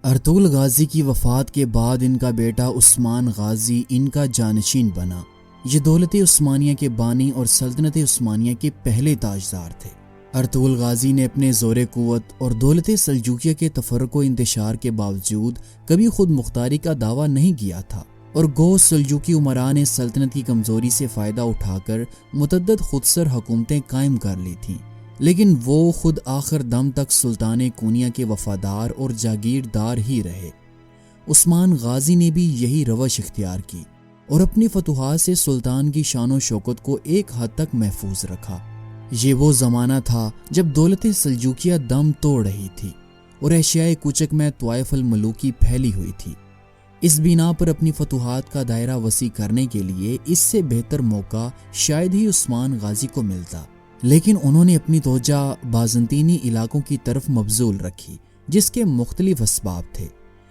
Ertugrul Ghazi کی وفات کے بعد ان کا بیٹا عثمان غازی ان کا جانشین بنا۔ یہ دولت عثمانیہ کے بانی اور سلطنت عثمانیہ کے پہلے تاجدار تھے۔ ارطغرل غازی نے اپنے زور قوت اور دولت سلجوقیہ کے تفرق و انتشار کے باوجود کبھی خود مختاری کا دعویٰ نہیں کیا تھا، اور گو سلجوقی عمرا نے سلطنت کی کمزوری سے فائدہ اٹھا کر متعدد خودسر حکومتیں قائم کر لی تھیں، لیکن وہ خود آخر دم تک سلطان کونیا کے وفادار اور جاگیردار ہی رہے۔ عثمان غازی نے بھی یہی روش اختیار کی اور اپنی فتوحات سے سلطان کی شان و شوکت کو ایک حد تک محفوظ رکھا۔ یہ وہ زمانہ تھا جب دولت سلجوقیہ دم توڑ رہی تھی اور ایشیائے کوچک میں طوائف الملوکی پھیلی ہوئی تھی۔ اس بنا پر اپنی فتوحات کا دائرہ وسیع کرنے کے لیے اس سے بہتر موقع شاید ہی عثمان غازی کو ملتا، لیکن انہوں نے اپنی توجہ بازنطینی علاقوں کی طرف مبذول رکھی، جس کے مختلف اسباب تھے۔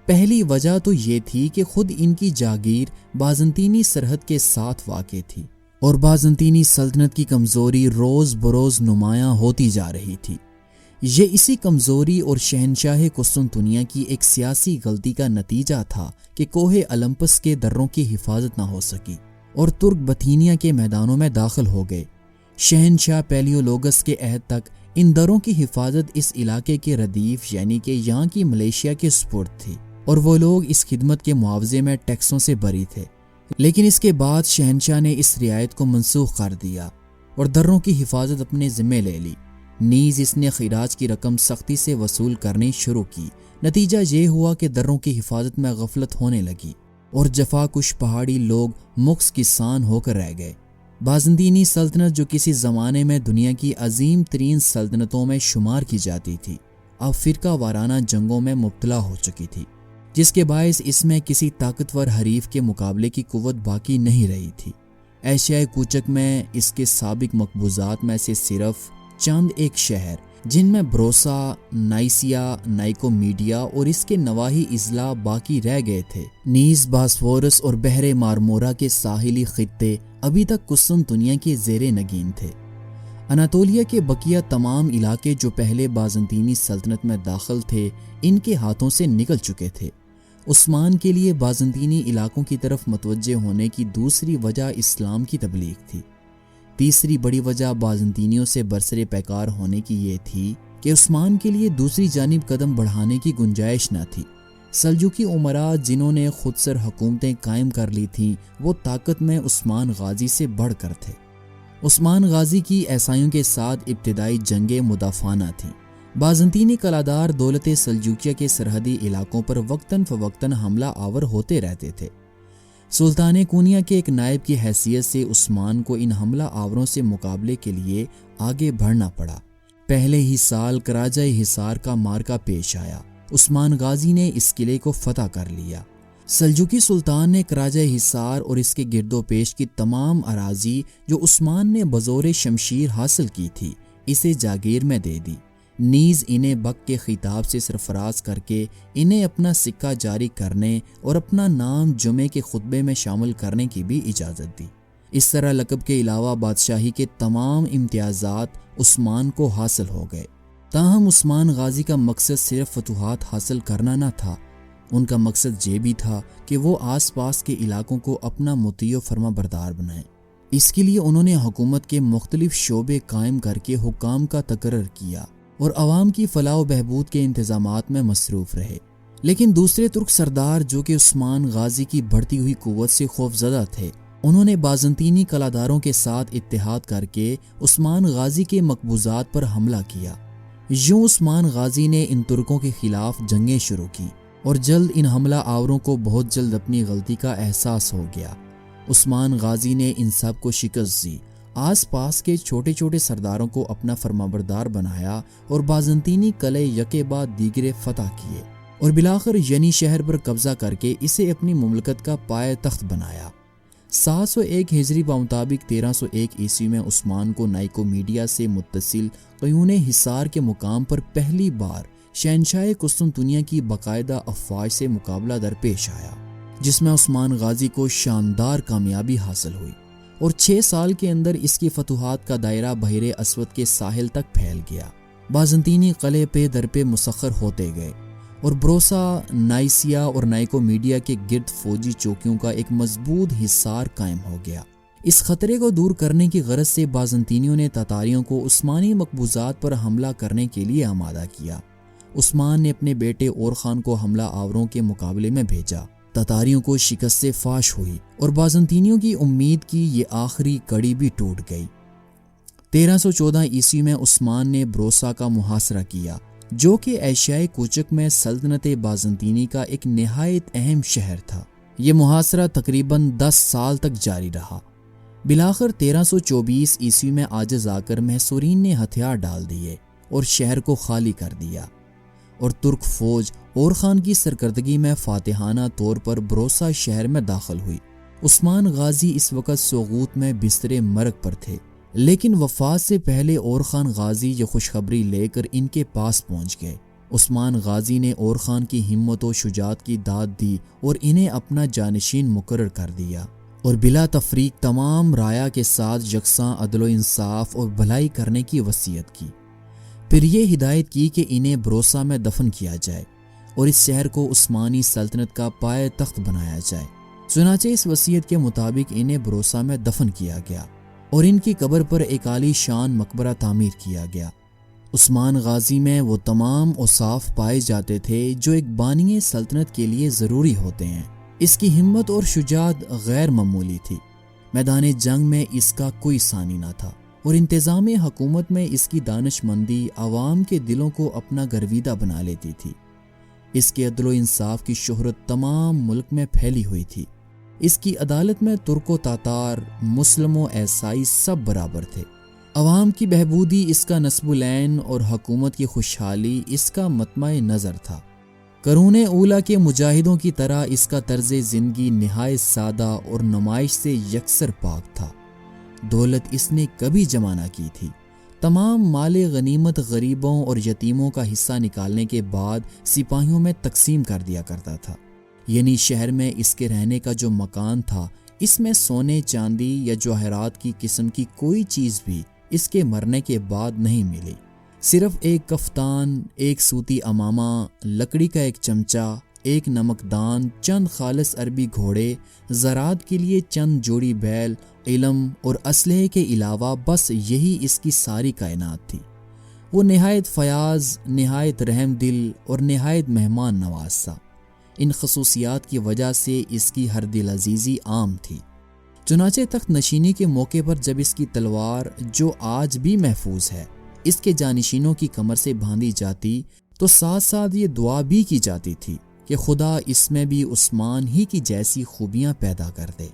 پہلی وجہ تو یہ تھی کہ خود ان کی جاگیر بازنطینی سرحد کے ساتھ واقع تھی اور بازنطینی سلطنت کی کمزوری روز بروز نمایاں ہوتی جا رہی تھی۔ یہ اسی کمزوری اور شہنشاہ قسطنطنیہ کی ایک سیاسی غلطی کا نتیجہ تھا کہ کوہ اولمپس کے دروں کی حفاظت نہ ہو سکی اور ترک بتھینیا کے میدانوں میں داخل ہو گئے۔ شہنشاہ پیلیولوگس کے عہد تک ان دروں کی حفاظت اس علاقے کے ردیف یعنی کہ یہاں کی ملیشیا کے سپرد تھی، اور وہ لوگ اس خدمت کے معاوضے میں ٹیکسوں سے بری تھے۔ لیکن اس کے بعد شہنشاہ نے اس رعایت کو منسوخ کر دیا اور دروں کی حفاظت اپنے ذمے لے لی۔ نیز اس نے خراج کی رقم سختی سے وصول کرنی شروع کی۔ نتیجہ یہ ہوا کہ دروں کی حفاظت میں غفلت ہونے لگی اور جفا کش پہاڑی لوگ مکس کسان ہو کر رہ گئے۔ بازنطینی سلطنت جو کسی زمانے میں دنیا کی عظیم ترین سلطنتوں میں شمار کی جاتی تھی، اب فرقہ وارانہ جنگوں میں مبتلا ہو چکی تھی، جس کے باعث اس میں کسی طاقتور حریف کے مقابلے کی قوت باقی نہیں رہی تھی۔ ایشیائے کوچک میں اس کے سابق مقبوضات میں سے صرف چند ایک شہر، جن میں بروسا، نائسیا، نائکومیڈیا اور اس کے نواحی اضلاع باقی رہ گئے تھے۔ نیز باسفورس اور بحر مارمورا کے ساحلی خطے ابھی تک قسطنطنیہ کے زیر نگین تھے۔ اناطولیہ کے بقیہ تمام علاقے جو پہلے بازنطینی سلطنت میں داخل تھے، ان کے ہاتھوں سے نکل چکے تھے۔ عثمان کے لیے بازنطینی علاقوں کی طرف متوجہ ہونے کی دوسری وجہ اسلام کی تبلیغ تھی۔ تیسری بڑی وجہ بازنطینیوں سے برسر پیکار ہونے کی یہ تھی کہ عثمان کے لیے دوسری جانب قدم بڑھانے کی گنجائش نہ تھی۔ سلجوقی عمراء جنہوں نے خود سر حکومتیں قائم کر لی تھیں، وہ طاقت میں عثمان غازی سے بڑھ کر تھے۔ عثمان غازی کی عیسائیوں کے ساتھ ابتدائی جنگیں مدافعانہ تھیں۔ بازنطینی کلادار دولت سلجوقیہ کے سرحدی علاقوں پر وقتاً فوقتاً حملہ آور ہوتے رہتے تھے۔ سلطان کونیا کے ایک نائب کی حیثیت سے عثمان کو ان حملہ آوروں سے مقابلے کے لیے آگے بڑھنا پڑا۔ پہلے ہی سال کراجہ حصار کا مارکا پیش آیا۔ عثمان غازی نے اس قلعے کو فتح کر لیا۔ سلجوقی سلطان نے کراجہ حصار اور اس کے گرد و پیش کی تمام اراضی جو عثمان نے بزور شمشیر حاصل کی تھی، اسے جاگیر میں دے دی۔ نیز انہیں بک کے خطاب سے سرفراز کر کے انہیں اپنا سکہ جاری کرنے اور اپنا نام جمعے کے خطبے میں شامل کرنے کی بھی اجازت دی۔ اس طرح لقب کے علاوہ بادشاہی کے تمام امتیازات عثمان کو حاصل ہو گئے۔ تاہم عثمان غازی کا مقصد صرف فتوحات حاصل کرنا نہ تھا، ان کا مقصد یہ بھی تھا کہ وہ آس پاس کے علاقوں کو اپنا مطیع و فرما بردار بنائیں۔ اس کے لیے انہوں نے حکومت کے مختلف شعبے قائم کر کے حکام کا تقرر کیا اور عوام کی فلاح و بہبود کے انتظامات میں مصروف رہے۔ لیکن دوسرے ترک سردار جو کہ عثمان غازی کی بڑھتی ہوئی قوت سے خوفزدہ تھے، انہوں نے بازنطینی کلاداروں کے ساتھ اتحاد کر کے عثمان غازی کے مقبوضات پر حملہ کیا۔ یوں عثمان غازی نے ان ترکوں کے خلاف جنگیں شروع کی اور جلد ان حملہ آوروں کو بہت جلد اپنی غلطی کا احساس ہو گیا۔ عثمان غازی نے ان سب کو شکست دی، آس پاس کے چھوٹے چھوٹے سرداروں کو اپنا فرمانبردار بنایا اور بازنطینی قلعے یکے بعد دیگرے فتح کیے اور بالآخر ینی شہر پر قبضہ کر کے اسے اپنی مملکت کا پائے تخت بنایا۔ 701 ہجری بمطابق 1301 عیسوی میں عثمان کو نائکومیڈیا سے متصل قیون حصار کے مقام پر پہلی بار شہنشاہ قسطنطنیہ کی باقاعدہ افواج سے مقابلہ درپیش آیا، جس میں عثمان غازی کو شاندار کامیابی حاصل ہوئی اور 6 سال کے اندر اس کی فتوحات کا دائرہ بحر اسود کے ساحل تک پھیل گیا۔ بازنطینی قلعے پہ در پہ مسخر ہوتے گئے اور بروسا نائسیا اور نائکومیڈیا کے گرد فوجی چوکیوں کا ایک مضبوط حصار قائم ہو گیا۔ اس خطرے کو دور کرنے کی غرض سے بازنطینیوں نے تاتاریوں کو عثمانی مقبوضات پر حملہ کرنے کے لیے آمادہ کیا۔ عثمان نے اپنے بیٹے اور خان کو حملہ آوروں کے مقابلے میں بھیجا۔ تاتاریوں کو شکست فاش ہوئی اور بازنطینیوں کی امید کی یہ آخری کڑی بھی ٹوٹ گئی۔ 1314 عیسوی میں عثمان نے بروسا کا محاصرہ کیا، جو کہ ایشیائے کوچک میں سلطنت بازنطینی کا ایک نہایت اہم شہر تھا۔ یہ محاصرہ تقریباً 10 سال تک جاری رہا۔ بالآخر 1324 عیسوی میں عاجز آ کر محصورین نے ہتھیار ڈال دیے اور شہر کو خالی کر دیا، اور ترک فوج اور خان کی سرکردگی میں فاتحانہ طور پر بروسا شہر میں داخل ہوئی۔ عثمان غازی اس وقت سوغوت میں بستر مرگ پر تھے، لیکن وفات سے پہلے اور خان غازی یہ خوشخبری لے کر ان کے پاس پہنچ گئے۔ عثمان غازی نے اور خان کی ہمت و شجاعت کی داد دی اور انہیں اپنا جانشین مقرر کر دیا، اور بلا تفریق تمام رایا کے ساتھ یکساں عدل و انصاف اور بھلائی کرنے کی وصیت کی۔ پھر یہ ہدایت کی کہ انہیں بروسا میں دفن کیا جائے اور اس شہر کو عثمانی سلطنت کا پائے تخت بنایا جائے۔ چنانچہ اس وصیت کے مطابق انہیں بروسا میں دفن کیا گیا اور ان کی قبر پر ایک عالی شان مقبرہ تعمیر کیا گیا۔ عثمان غازی میں وہ تمام اوصاف پائے جاتے تھے جو ایک بانی سلطنت کے لیے ضروری ہوتے ہیں۔ اس کی ہمت اور شجاعت غیر معمولی تھی۔ میدان جنگ میں اس کا کوئی ثانی نہ تھا، اور انتظام حکومت میں اس کی دانش مندی عوام کے دلوں کو اپنا گرویدہ بنا لیتی تھی۔ اس کے عدل و انصاف کی شہرت تمام ملک میں پھیلی ہوئی تھی۔ اس کی عدالت میں ترک و تاتار، مسلم و عیسائی سب برابر تھے۔ عوام کی بہبودی اس کا نصب العین اور حکومت کی خوشحالی اس کا مطمع نظر تھا۔ قرون اولیٰ کے مجاہدوں کی طرح اس کا طرز زندگی نہایت سادہ اور نمائش سے یکسر پاک تھا۔ دولت اس نے کبھی جمع نہ کی تھی۔ تمام مال غنیمت غریبوں اور یتیموں کا حصہ نکالنے کے بعد سپاہیوں میں تقسیم کر دیا کرتا تھا، یعنی شہر میں اس کے رہنے کا جو مکان تھا، اس میں سونے چاندی یا جواہرات کی قسم کی کوئی چیز بھی اس کے مرنے کے بعد نہیں ملی۔ صرف ایک کفتان، ایک سوتی امامہ، لکڑی کا ایک چمچہ، ایک نمکدان، چند خالص عربی گھوڑے، زراعت کے لیے چند جوڑی بیل، علم اور اسلحے کے علاوہ بس یہی اس کی ساری کائنات تھی۔ وہ نہایت فیاض، نہایت رحم دل اور نہایت مہمان نواز تھا۔ ان خصوصیات کی وجہ سے اس کی ہر دل عزیزی عام تھی۔ چنانچہ تخت نشینی کے موقع پر جب اس کی تلوار، جو آج بھی محفوظ ہے، اس کے جانشینوں کی کمر سے باندھی جاتی، تو ساتھ ساتھ یہ دعا بھی کی جاتی تھی کہ خدا اس میں بھی عثمان ہی کی جیسی خوبیاں پیدا کر دے۔